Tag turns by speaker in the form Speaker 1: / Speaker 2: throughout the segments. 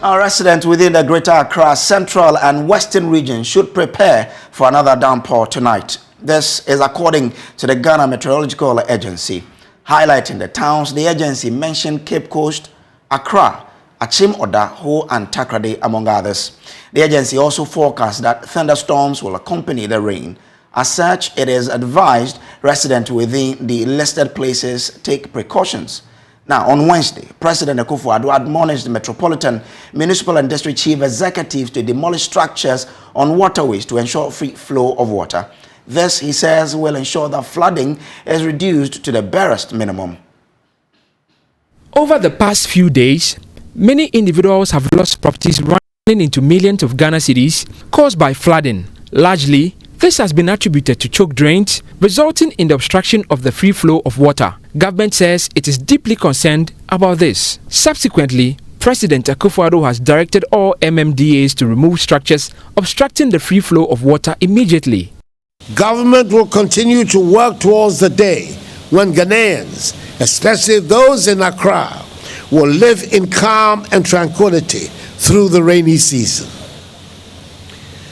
Speaker 1: Our residents within the Greater Accra Central and Western region should prepare for another downpour tonight. This is according to the Ghana Meteorological Agency. Highlighting the towns, the agency mentioned Cape Coast, Accra, Achim Oda, Ho and Takrade, among others. The agency also forecasts that thunderstorms will accompany the rain. As such, it is advised residents within the listed places take precautions. Now, on Wednesday, President Akufo-Addo admonished the Metropolitan, Municipal and District Chief Executives to demolish structures on waterways to ensure free flow of water. This, he says, will ensure that flooding is reduced to the barest minimum.
Speaker 2: Over the past few days, many individuals have lost properties running into millions of Ghana cedis caused by flooding. Largely, this has been attributed to choke drains, resulting in the obstruction of the free flow of water. Government says it is deeply concerned about this. Subsequently, President Akufo-Addo has directed all MMDAs to remove structures obstructing the free flow of water immediately.
Speaker 3: Government will continue to work towards the day when Ghanaians, especially those in Accra, will live in calm and tranquility through the rainy season.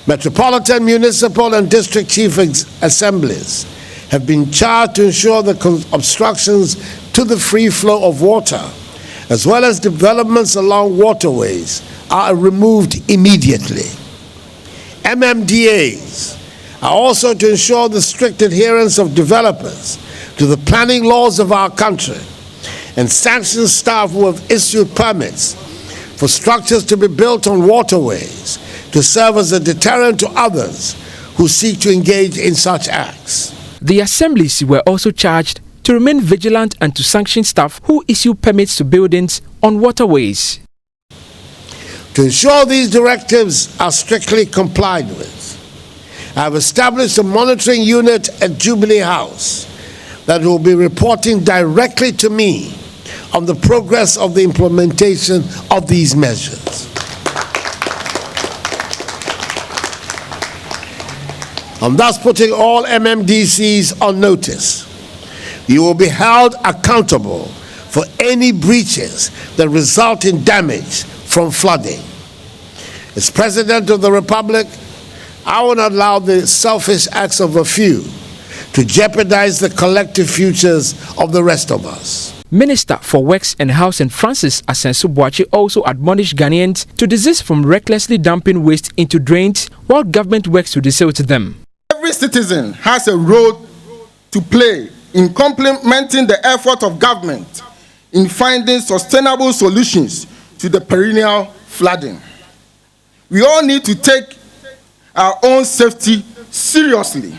Speaker 3: Metropolitan, Municipal and District Chief Assemblies have been charged to ensure the obstructions to the free flow of water, as well as developments along waterways, are removed immediately. MMDAs are also to ensure the strict adherence of developers to the planning laws of our country and sanction staff who have issued permits for structures to be built on waterways to serve as a deterrent to others who seek to engage in such acts.
Speaker 2: The assemblies were also charged to remain vigilant and to sanction staff who issue permits to buildings on waterways.
Speaker 3: To ensure these directives are strictly complied with, I have established a monitoring unit at Jubilee House that will be reporting directly to me on the progress of the implementation of these measures. I'm thus putting all MMDCs on notice. You will be held accountable for any breaches that result in damage from flooding. As President of the Republic, I will not allow the selfish acts of a few to jeopardize the collective futures of the rest of us.
Speaker 2: Minister for Works and Housing Francis Asensu-Boakye also admonished Ghanaians to desist from recklessly dumping waste into drains while government works to desilt them.
Speaker 4: Every citizen has a role to play in complementing the effort of government in finding sustainable solutions to the perennial flooding. We all need to take our own safety seriously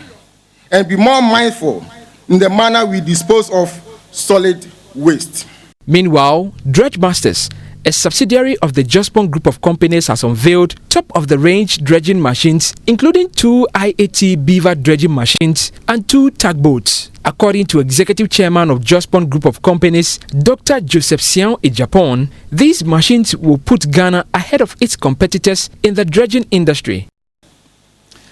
Speaker 4: and be more mindful in the manner we dispose of solid waste.
Speaker 2: Meanwhile, Dredge Masters, a subsidiary of the Jospon Group of Companies, has unveiled top-of-the-range dredging machines, including 2 IAT beaver dredging machines and 2 tugboats. According to Executive Chairman of Jospon Group of Companies, Dr. Joseph Sian Ejapon, these machines will put Ghana ahead of its competitors in the dredging industry.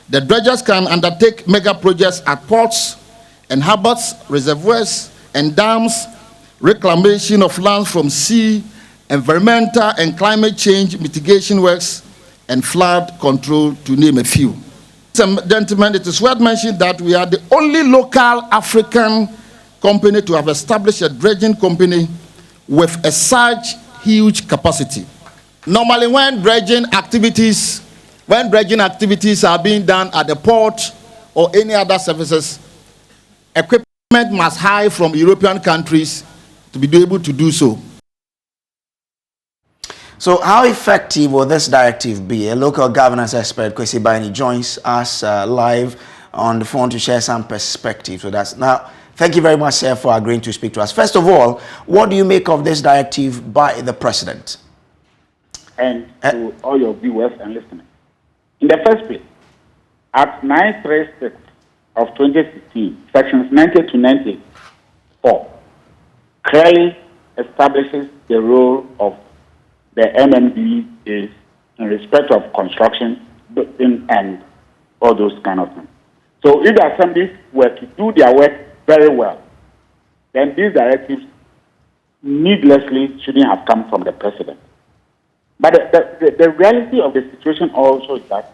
Speaker 5: The dredgers can undertake mega projects at ports and harbors, reservoirs and dams, reclamation of land from sea, environmental and climate change mitigation works, and flood control, to name a few. Gentlemen, it is worth mentioning that we are the only local African company to have established a dredging company with a such huge capacity. Normally, when dredging activities are being done at the port or any other services, equipment must hire from European countries to be able to do so.
Speaker 1: So how effective will this directive be? A local governance expert, Kwesi Baini, joins us live on the phone to share some perspective with us. Now, thank you very much, sir, for agreeing to speak to us. First of all, what do you make of this directive by the president?
Speaker 6: And to all your viewers and listeners. In the first place, Act 936 of 2016, sections 90 to 94, clearly establishes the role of the MMDAs in respect of construction, building, and all those kind of things. So if the assemblies were to do their work very well, then these directives needlessly shouldn't have come from the president. But the reality of the situation also is that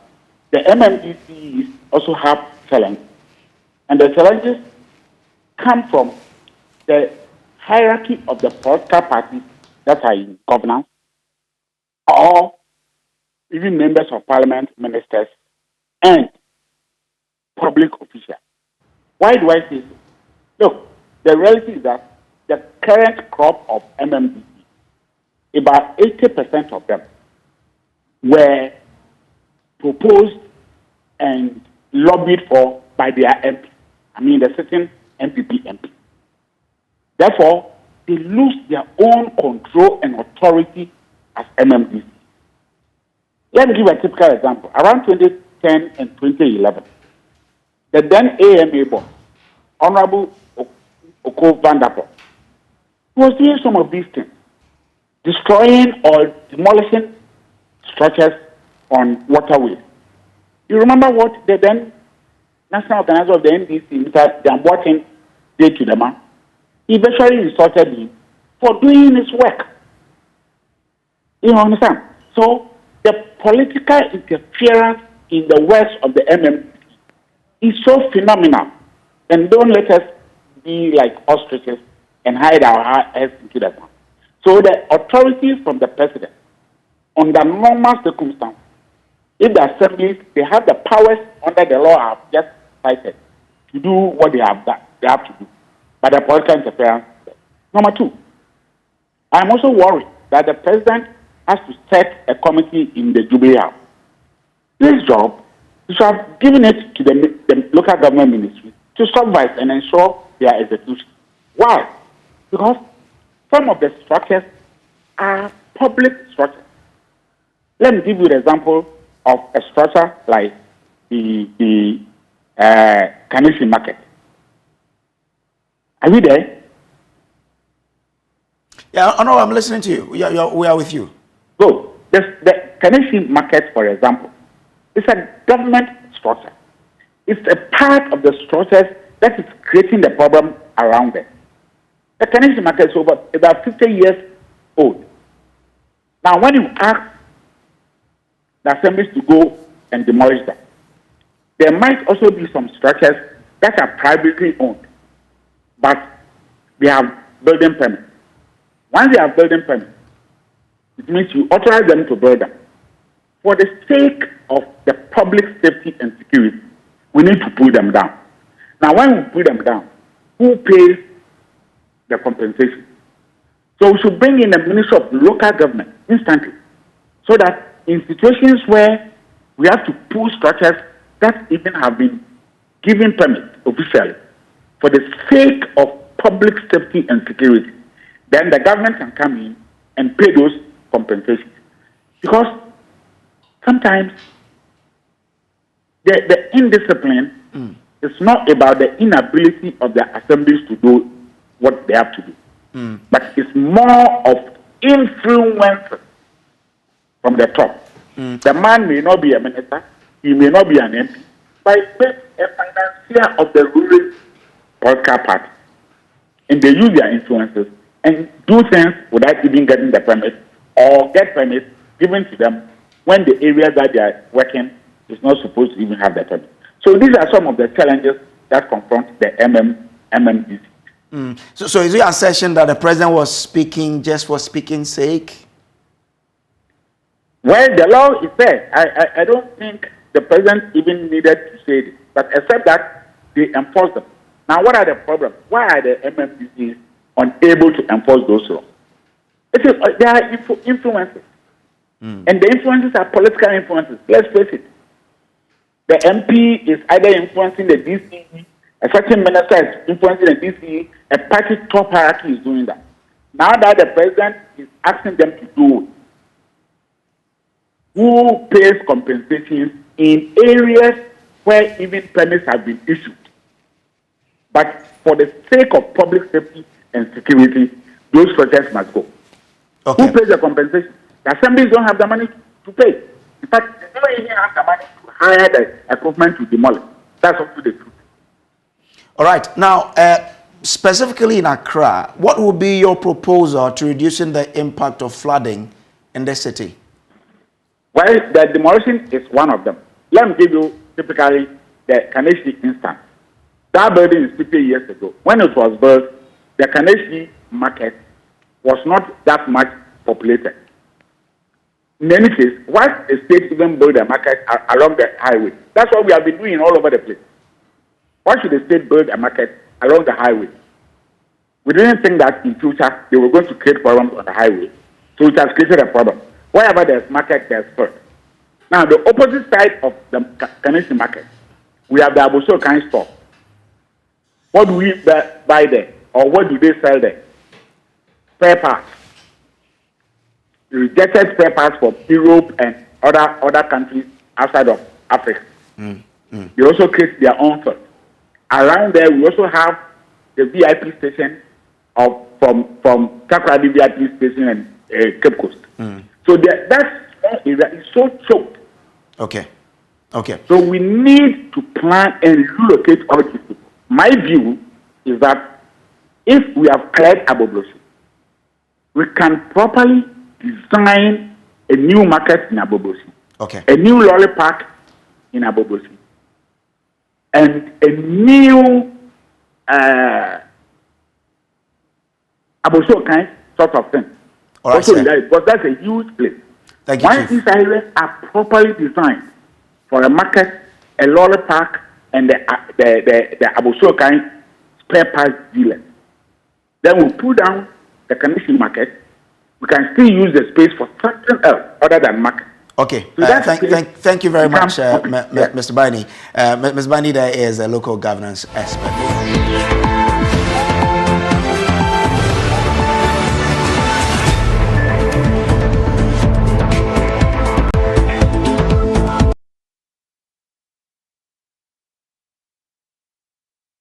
Speaker 6: the MMDCs also have challenges. And the challenges come from the hierarchy of the political parties that are in governance, or even members of parliament, ministers, and public officials. Why do I say so? Look, the reality is that the current crop of MMDC, about 80% of them were proposed and lobbied for by their MP. I mean, the sitting MPP MP. Therefore, they lose their own control and authority as MMDC. Let me give a typical example. Around 2010 and 2011, the then AMA boss, Honorable Oko Vanderpool, was doing some of these things, destroying or demolishing structures on waterways. You remember what the then national organizer of the NDC, Mr. Damboatin, did to the man? He eventually insulted him for doing his work. You understand? So the political interference in the works of the MMDC is so phenomenal. And don't let us be like ostriches and hide our heads into the sand. So the authority from the president, under normal circumstances, if the assemblies, they have the powers under the law I have just cited to do what they have to do. But the political interference. Number two, I'm also worried that the president has to set a committee in the Jubilee House. This job, you should have given it to the local government ministry to supervise and ensure their execution. Why? Because some of the structures are public structures. Let me give you an example of a structure like the Kaneshie Market. Are you there?
Speaker 1: Yeah, I know. I'm listening to you. We are with you.
Speaker 6: So, the Kaneshie Market, for example, is a government structure. It's a part of the structures that is creating the problem around it. The Kaneshie Market is about 50 years old. Now, when you ask the assemblies to go and demolish them, there might also be some structures that are privately owned, but they have building permits. Once they have building permits, it means you authorize them to build them. For the sake of the public safety and security, we need to pull them down. Now, when we pull them down, who pays the compensation? So we should bring in the Ministry of Local Government instantly, so that in situations where we have to pull structures that even have been given permit officially for the sake of public safety and security, then the government can come in and pay those compensations. Because sometimes the indiscipline is not about the inability of the assemblies to do what they have to do, but it's more of influence from the top. The man may not be a minister, he may not be an MP, but he's a financier of the ruling political party. And they use their influences and do things without even getting the permit, or get permits given to them when the areas that they are working is not supposed to even have the permit. So these are some of the challenges that confront the MMDC.
Speaker 1: So is your assertion that the president was speaking just for speaking's sake?
Speaker 6: Well, the law is there. I don't think the president even needed to say this, but except that they enforce them. Now, what are the problems? Why are the MMDCs unable to enforce those laws? There are influences. And the influences are political influences. Let's face it. The MP is either influencing the DCE, a certain minister is influencing the DCE, a party top hierarchy is doing that. Now that the president is asking them to do it, who pays compensations in areas where even permits have been issued? But for the sake of public safety and security, those projects must go.
Speaker 1: Okay.
Speaker 6: Who pays the compensation? The assemblies don't have the money to pay. In fact, they don't even have the money to hire the equipment to demolish. That's also the truth.
Speaker 1: All right. Now, specifically in Accra, what would be your proposal to reducing the impact of flooding in the city?
Speaker 6: Well, the demolition is one of them. Let me give you typically the Kaneshi instance. That building is 50 years ago. When it was built, the Kaneshi market was not that much populated. In any case, why the state even build a market along the highway? That's what we have been doing all over the place. Why should the state build a market along the highway? We didn't think that in future they were going to create problems on the highway. So it has created a problem. Wherever there's market, there's first. Now, the opposite side of the Kaneshi market, we have the Aboso kind store. What do we buy there? Or what do they sell there? Spare parts. Rejected spare parts for Europe and other countries outside of Africa. They also create their own first. Around there, we also have the VIP station from Takrady VIP station and Cape Coast. So that area is so choked.
Speaker 1: Okay. Okay.
Speaker 6: So we need to plan and relocate all these people. My view is that if we have cleared Abobosi, we can properly design a new market in Abobosi.
Speaker 1: Okay.
Speaker 6: A new lorry park in Abobosi. And a new Aboso kind sort of thing.
Speaker 1: All right,
Speaker 6: also,
Speaker 1: sir.
Speaker 6: because that's a huge place.
Speaker 1: Thank you,
Speaker 6: Once
Speaker 1: Chief.
Speaker 6: these areas are properly designed for a market, a lorry park, and the Aboso kind spare parts dealers, then we'll pull down the Kaneshi market. We can still use the space for something else other than market.
Speaker 1: Okay,
Speaker 6: So
Speaker 1: thank you very much,
Speaker 6: Yeah.
Speaker 1: Mr. Bani. Ms. Bani there is a local governance expert.